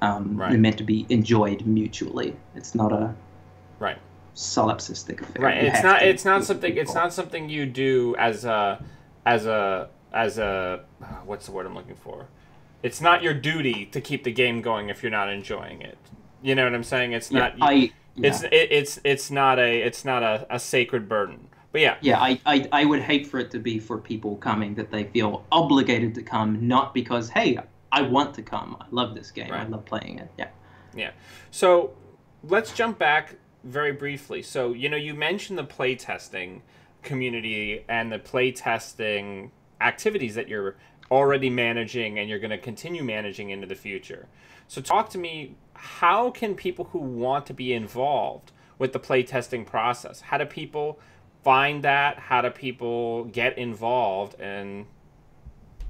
meant to be enjoyed mutually. It's not a solipsistic affair. Right. It's not something you do as a what's the word I'm looking for? It's not your duty to keep the game going if you're not enjoying it. You know what I'm saying? It's Yeah, not. yeah. It's not a sacred burden. But yeah, Yeah, I would hate for it to be for people coming that they feel obligated to come, not because, hey, I want to come. I love this game. I right. love playing it. Yeah. Yeah. So let's jump back very briefly. So, you mentioned the playtesting community and the playtesting activities that you're already managing and you're going to continue managing into the future. So talk to me, how can people who want to be involved with the playtesting process, how do people find that? How do people get involved and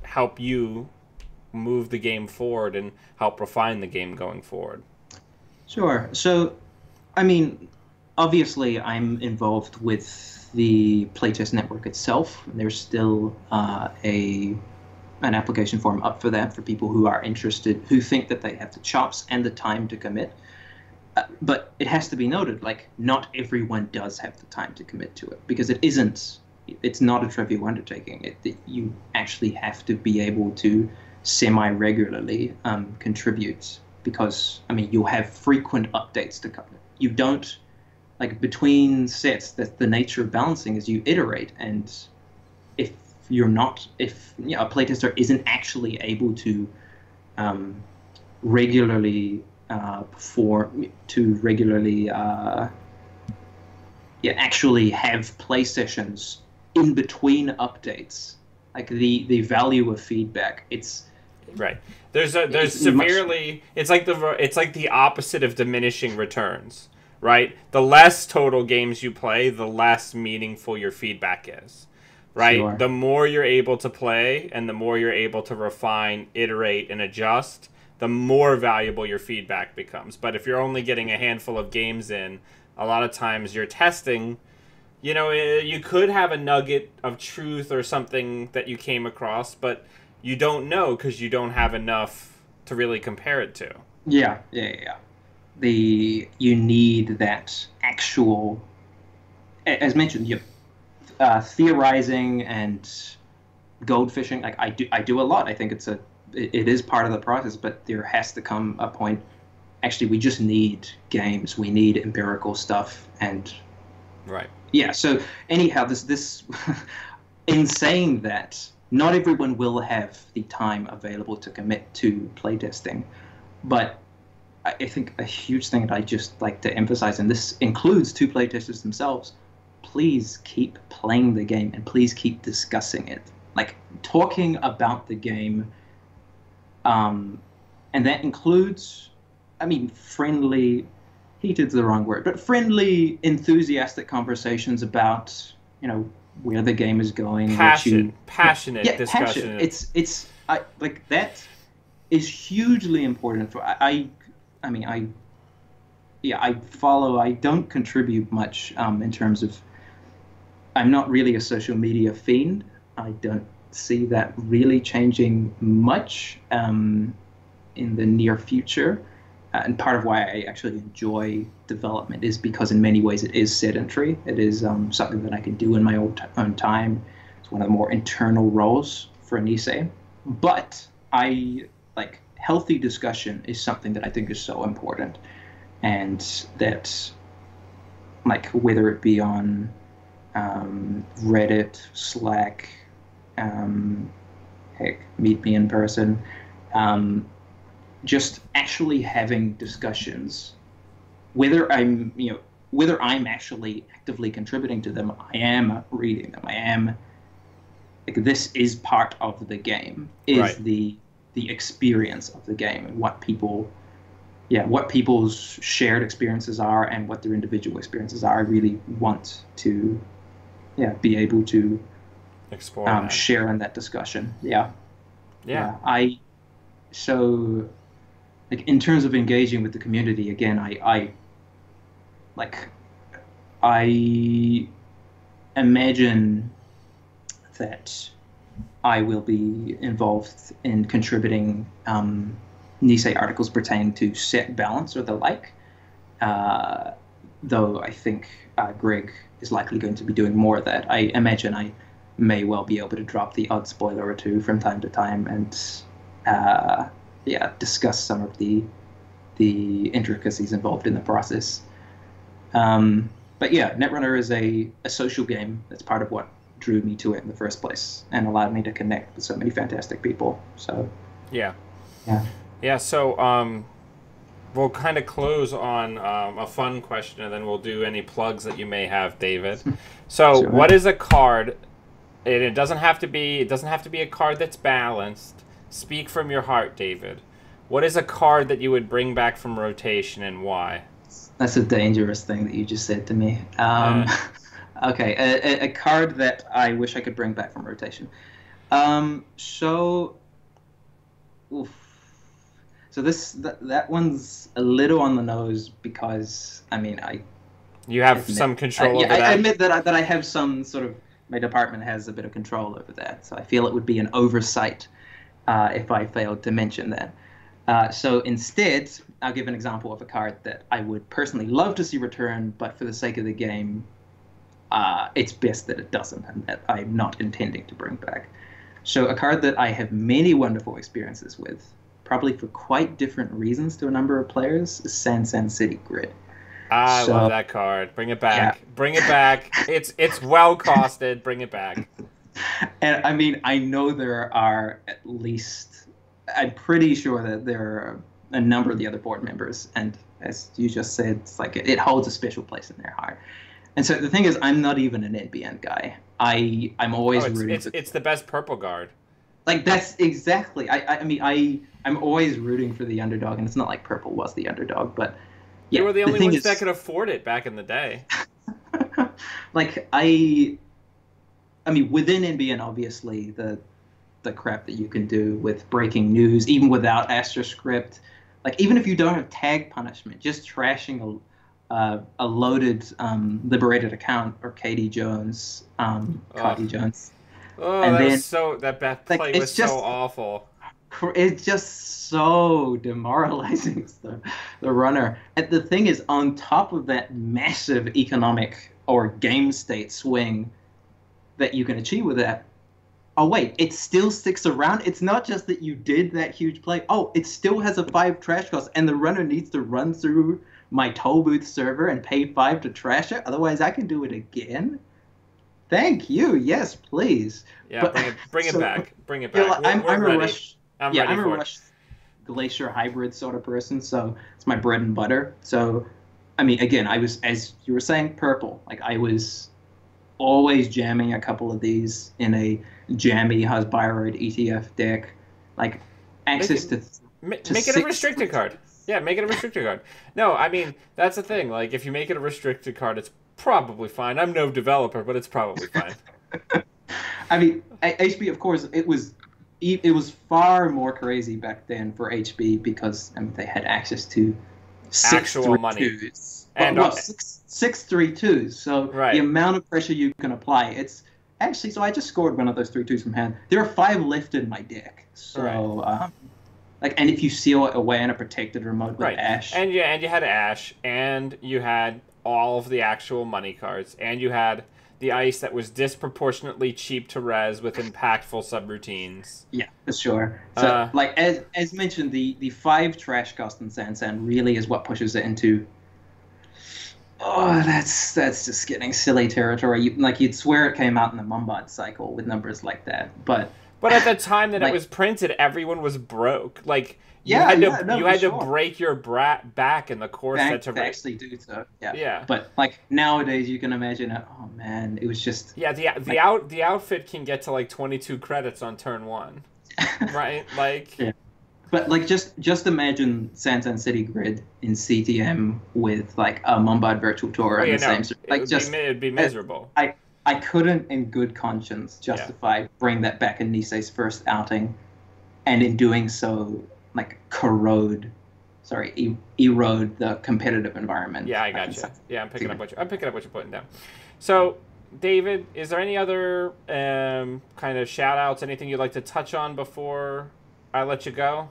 help you move the game forward and help refine the game going forward? Sure. So, I mean, obviously, I'm involved with the playtest network itself. There's still an application form up for that for people who are interested, who think that they have the chops and the time to commit. But it has to be noted, like, not everyone does have the time to commit to it because it's not a trivial undertaking. You actually have to be able to semi-regularly contribute because, I mean, you'll have frequent updates to cover. You don't, like, between sets, that's the nature of balancing is you iterate, and if a playtester isn't actually able to regularly actually have play sessions in between updates, like the value of feedback, it's right. There's severely it's like the opposite of diminishing returns, right? The less total games you play, the less meaningful your feedback is. Right? Sure. The more you're able to play and the more you're able to refine, iterate, and adjust, the more valuable your feedback becomes. But if you're only getting a handful of games in, a lot of times you're testing, you could have a nugget of truth or something that you came across, but you don't know because you don't have enough to really compare it to. Yeah. You need that actual, as mentioned, theorizing and goldfishing. Like I do a lot. I think it is part of the process, but there has to come a point. Actually, we just need games. We need empirical stuff, and right. Yeah. So anyhow, this in saying that, not everyone will have the time available to commit to playtesting, but I think a huge thing that I just like to emphasize, and this includes to playtesters themselves, please keep playing the game and please keep discussing it. Like, talking about the game, and that includes, I mean, heated's the wrong word, but friendly, enthusiastic conversations about, where the game is going. Passionate discussion. Passion. It's like that is hugely important for I don't contribute much in terms of, I'm not really a social media fiend. I don't see that really changing much in the near future. And part of why I actually enjoy development is because in many ways it is sedentary. It is something that I can do in my own time. It's one of the more internal roles for NISEI. But healthy discussion is something that I think is so important. And that, like, whether it be on Reddit, Slack, heck, meet me in person, just actually having discussions, whether I'm actually actively contributing to them, I am reading them, I am, like, this is part of the game, is right. the experience of the game, and what people's shared experiences are and what their individual experiences are. I really want to be able to explore share in that discussion. Yeah. So, like, in terms of engaging with the community, again, I imagine that I will be involved in contributing NISEI articles pertaining to set balance or the like, though I think Greg is likely going to be doing more of that. I imagine I may well be able to drop the odd spoiler or two from time to time and discuss some of the the intricacies involved in the process. But yeah, Netrunner is a social game. That's part of what drew me to it in the first place and allowed me to connect with so many fantastic people. So Yeah. yeah. Yeah, so we'll kind of close on a fun question, and then we'll do any plugs that you may have, David. So, Sure. what is a card? And it doesn't have to be. It doesn't have to be a card that's balanced. Speak from your heart, David. What is a card that you would bring back from rotation, and why? That's a dangerous thing that you just said to me. Okay, a card that I wish I could bring back from rotation. So, oof. So that one's a little on the nose because I mean You have some control over that. I admit that I have some sort of, my department has a bit of control over that, so I feel it would be an oversight if I failed to mention that. So instead, I'll give an example of a card that I would personally love to see return, but for the sake of the game, it's best that it doesn't, and that I'm not intending to bring back. So a card that I have many wonderful experiences with, probably for quite different reasons to a number of players, is San City Grid. I love that card. Bring it back. Yeah. Bring it back. It's well costed. Bring it back. And I mean, I know there are at least, I'm pretty sure that there are a number of the other board members, and as you just said, it's like it holds a special place in their heart. And so the thing is, I'm not even an NBN guy. I'm always rooting for... It's the best purple guard. Like, that's exactly... I mean, I'm always rooting for the underdog, and it's not like purple was the underdog, but... Yeah, they were the only ones that could afford it back in the day. Like, I mean, within NBN, obviously, the crap that you can do with breaking news, even without AstroScript, like, even if you don't have tag punishment, just trashing a loaded liberated account or Katie Jones, Cardi Jones. Oh, and that play like, was so awful. It's just so demoralizing, the runner. And the thing is, on top of that massive economic or game state swing that you can achieve with that, oh wait, it still sticks around. It's not just that you did that huge play. Oh, it still has a 5 trash cost, and the runner needs to run through my toll booth server and pay 5 to trash it. Otherwise, I can do it again. Thank you. Yes, please. Yeah, but, bring it back. Bring it back. You know, I'm ready. A rush. I'm a rush glacier hybrid sort of person, so it's my bread and butter. So, I mean, again, I was, as you were saying, purple. Like, I was always jamming a couple of these in a jammy Hasbiroid ETF deck. Like, access make it a restricted card. Yeah, make it a restricted card. No, I mean, that's the thing. Like, if you make it a restricted card, it's probably fine. I'm no developer, but it's probably fine. I mean, HB, of course, it was far more crazy back then for HB because they had access to actual money and 6/3/2s. So the amount of pressure you can apply, it's actually. So I just scored one of those 3/2s from hand. There are 5 left in my deck. So and if you seal it away in a protected remote with Ash, and you had Ash, and you had all of the actual money cards, and you had the ice that was disproportionately cheap to res with impactful subroutines. Yeah, for sure. So, like as mentioned, the 5 trash cost in San really is what pushes it into. Oh, that's just getting silly territory. You'd swear it came out in the Mumbot cycle with numbers like that, but at the time that it was printed, everyone was broke. Like. You had to break your back in the core set to actually do so. Yeah. But like nowadays, you can imagine. Oh man, it was just. Yeah, the outfit can get to like 22 credits on turn 1, right? Like. Yeah. But like just imagine San City Grid in CTM with like a Mumbot Virtual Tour and the same. Like it'd be miserable. I couldn't in good conscience justify bringing that back in Nisei's first outing, and in doing so. Like erode the competitive environment. Yeah, I got you. Yeah, I'm picking up what you're putting down. So, David, is there any other kind of shout outs, anything you'd like to touch on before I let you go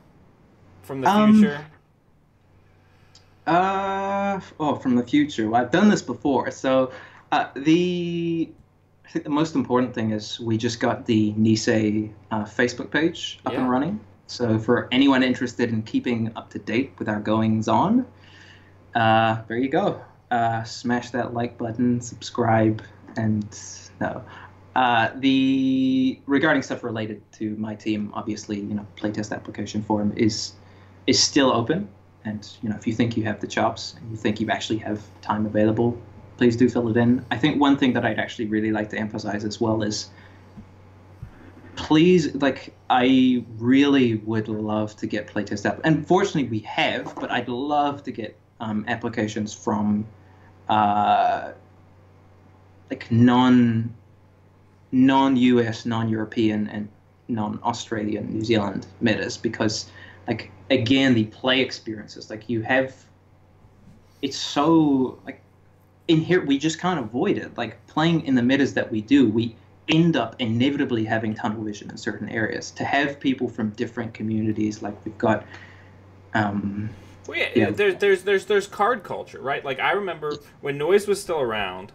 from the future? From the future. Well, I've done this before. So, I think the most important thing is we just got the Nisei Facebook page up and running. So for anyone interested in keeping up to date with our goings on, there you go. Smash that like button, subscribe, and no. The regarding stuff related to my team, obviously, playtest application forum is still open. And if you think you have the chops and you think you actually have time available, please do fill it in. I think one thing that I'd actually really like to emphasize as well is, please, like, I really would love to get playtest app. And fortunately, we have, but I'd love to get applications from like non-US, non-European, and non-Australian, New Zealand metas, because, like, again, the play experiences, like, it's so, like, in here we just can't avoid it. Like, playing in the metas that we do, we end up inevitably having tunnel vision in certain areas. To have people from different communities, like we've got well, yeah, there's card culture, right? Like, I remember when Noise was still around,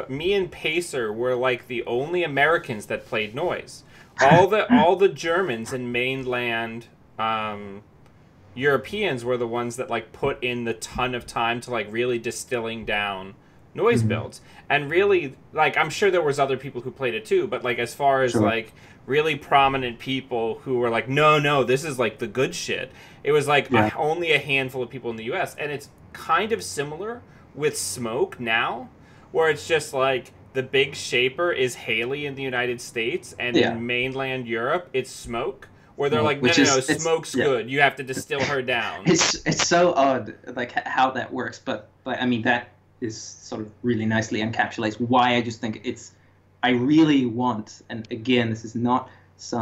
me and Pacer were like the only Americans that played Noise. All the Germans and mainland Europeans were the ones that like put in the ton of time to like really distilling down Noise builds. And really, like, I'm sure there was other people who played it too, but like as far as like really prominent people who were like, no, this is like the good shit, it was like only a handful of people in the US. And it's kind of similar with Smoke now, where it's just like the big shaper is Haley in the United States, and in mainland Europe it's Smoke, where they're like, no, Smoke's good, you have to distill her down. It's so odd, like, how that works, but I mean, that is sort of really nicely encapsulates why I just think I really want, and again, this is not this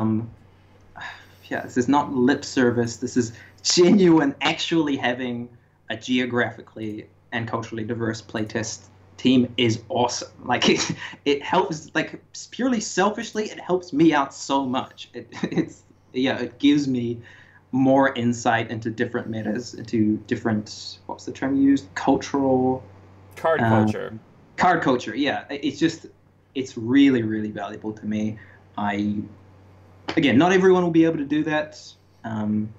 is not lip service, this is genuine, actually having a geographically and culturally diverse playtest team is awesome. Like, it helps, like, purely selfishly, it helps me out so much. It gives me more insight into different metas, into different, what's the term you used? Card culture. Card culture, yeah. It's really, really valuable to me. Again, not everyone will be able to do that.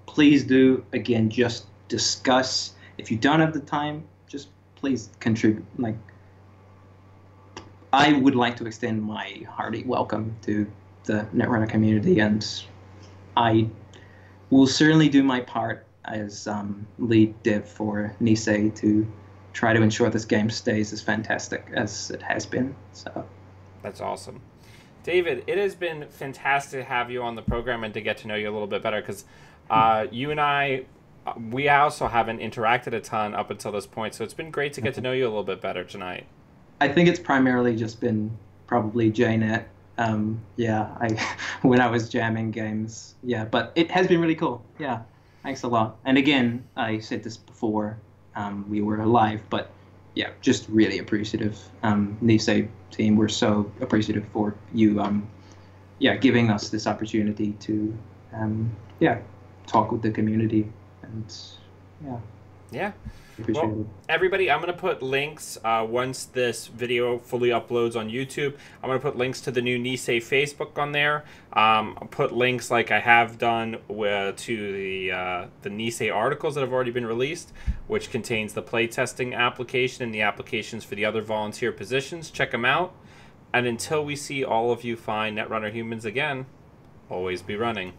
Please do, again, just discuss. If you don't have the time, just please contribute. Like, I would like to extend my hearty welcome to the Netrunner community, and I will certainly do my part as lead dev for NISEI to try to ensure this game stays as fantastic as it has been. So that's awesome. David, it has been fantastic to have you on the program and to get to know you a little bit better, because you and we also haven't interacted a ton up until this point, so it's been great to get to know you a little bit better tonight. I think it's primarily just been probably JNet. When I was jamming games. Yeah, but it has been really cool. Yeah, thanks a lot. And again, I said this before we were live, but yeah, just really appreciative. NISEI team, we're so appreciative for you giving us this opportunity to talk with the community, and well, everybody, I'm going to put links once this video fully uploads on YouTube. I'm going to put links to the new NISEI Facebook on there. I'll put links, like I have done, to the NISEI articles that have already been released, which contains the playtesting application and the applications for the other volunteer positions. Check them out. And until we see all of you fine Netrunner humans again, always be running.